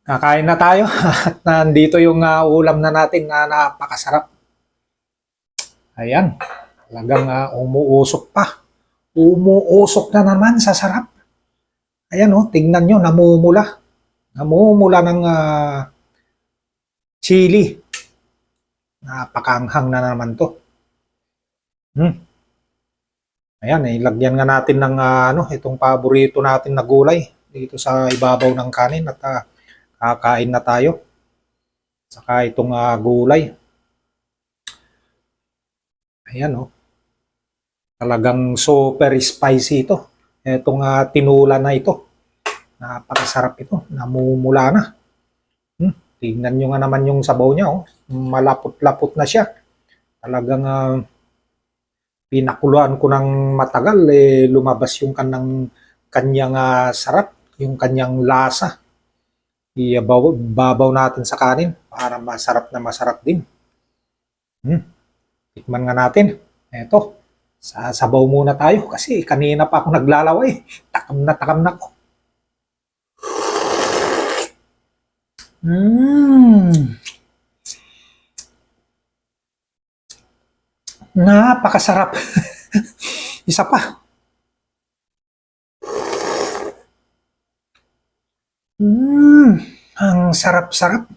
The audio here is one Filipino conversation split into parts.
Kakain na tayo at nandito yung ulam na natin na napakasarap. Ayan, talagang umuusok pa. Umuusok na naman sa sarap. Ayan tignan nyo, namumula. Namumula ng chili. Napakanghang na naman to. Ayan, ilagyan nga natin ng itong paborito natin na gulay dito sa ibabaw ng kanin at kakain na tayo. Saka itong gulay. Ayan talagang super spicy ito. Itong tinula na ito. Napakasarap ito. Namumula na. Tingnan nyo nga naman yung sabaw niya. Malapot-lapot na siya. Talagang pinakuluan ko ng matagal. Lumabas yung kanyang sarap. Yung kanyang lasa. Ibabaw natin sa kanin para masarap na masarap din. Tikman nga natin. Eto. Sasabaw muna tayo kasi kanina pa ako naglalaway. Takam na ako. Napakasarap. Isa pa. Ang sarap-sarap.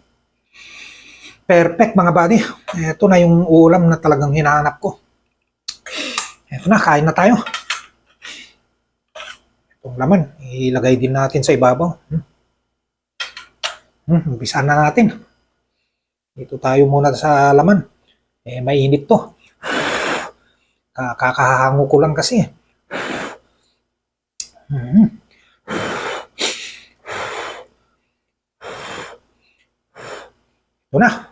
Perfect mga buddy. Ito na yung ulam na talagang hinahanap ko. Ito na, kain na tayo. Itong laman, ilagay din natin sa ibabaw. Umpisan na natin. Dito tayo muna sa laman. Mainit to. Kakahango ko lang kasi. Ito na.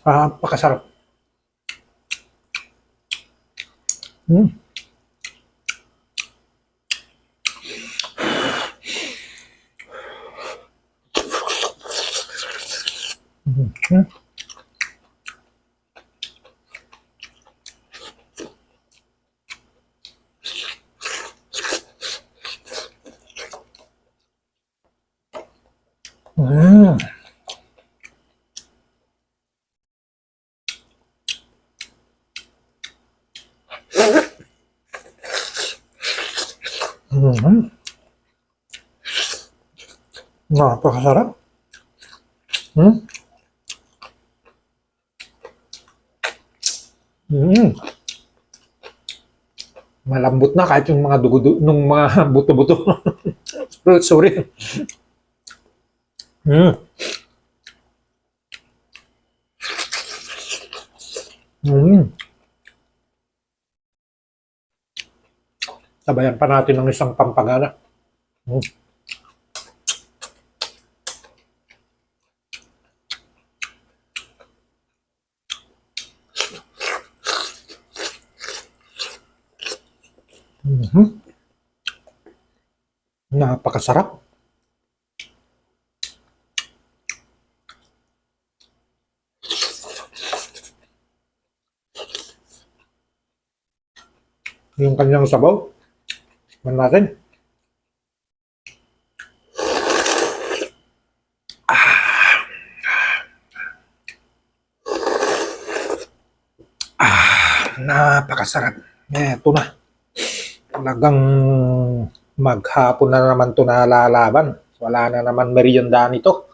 Napakasarap. Napakasarap. Malambot na kahit yung mga dugo nung mga buto-buto. Sorry. Sabayan pa natin ng isang pampagana. Napakasarap. Yung kanyang sabaw. Tikman natin. Napakasarap. Eto na. Talagang maghapon na naman ito nalalaban. Wala na naman merienda nito.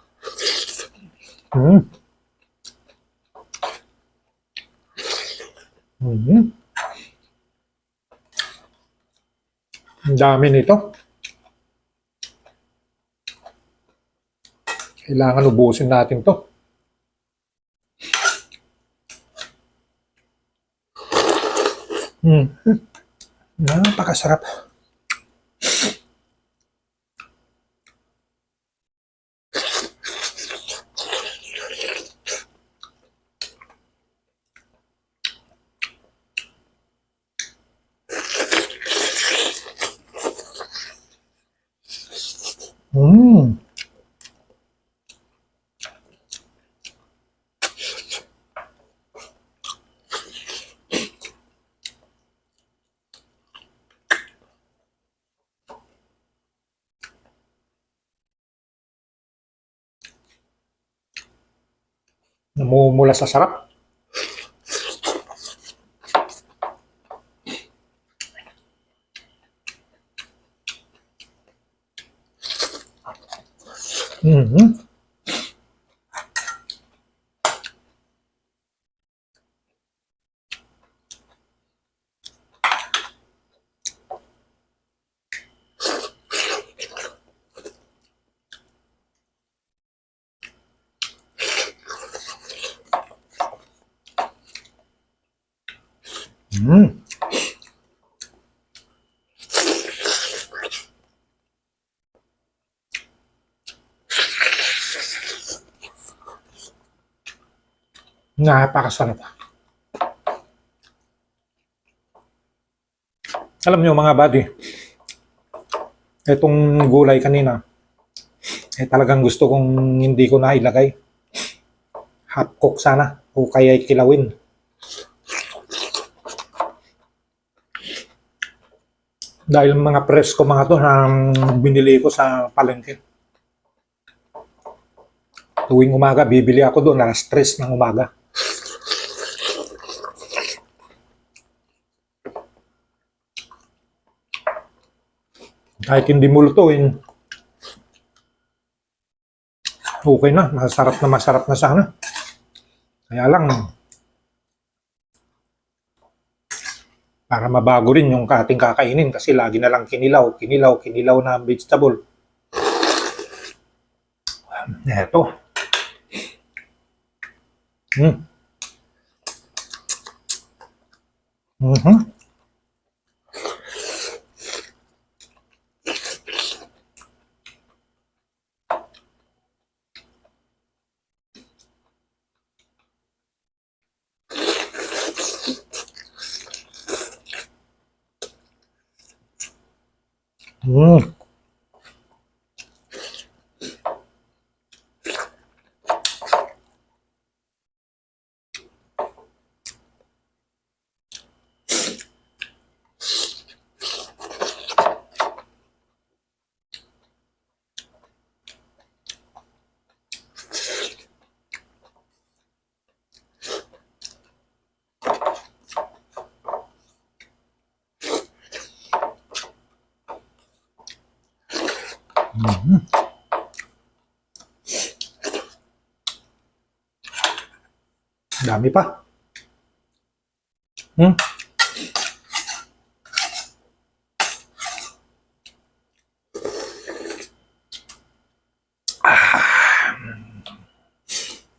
Ang dami nito. Kailangan ubusin natin to. Napakasarap. Namumula sa sarap. Mhm. Mm. Napakasarap. Alam niyo mga buddy, itong gulay kanina, talagang gusto kong hindi ko na ilagay. Half cook sana o kaya kilawin. Dahil mga presko mga to na binili ko sa palengke. Tuwing umaga, bibili ako doon alas 3 ng umaga. Kahit hindi mo lutuin, okay na, masarap na sana. Kaya lang, para mabago rin yung ating kakainin kasi lagi na lang kinilaw na vegetable. Eto. Mhm. Mm. Mhm. Dami pa. Hmm.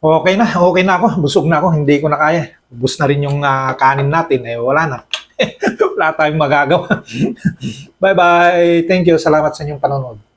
Okay na ako. Busog na ako. Hindi ko na kaya. Ubus na rin yung kanin natin. Wala na. Wala tayong magagawa. Bye-bye. Thank you. Salamat sa inyong panonood.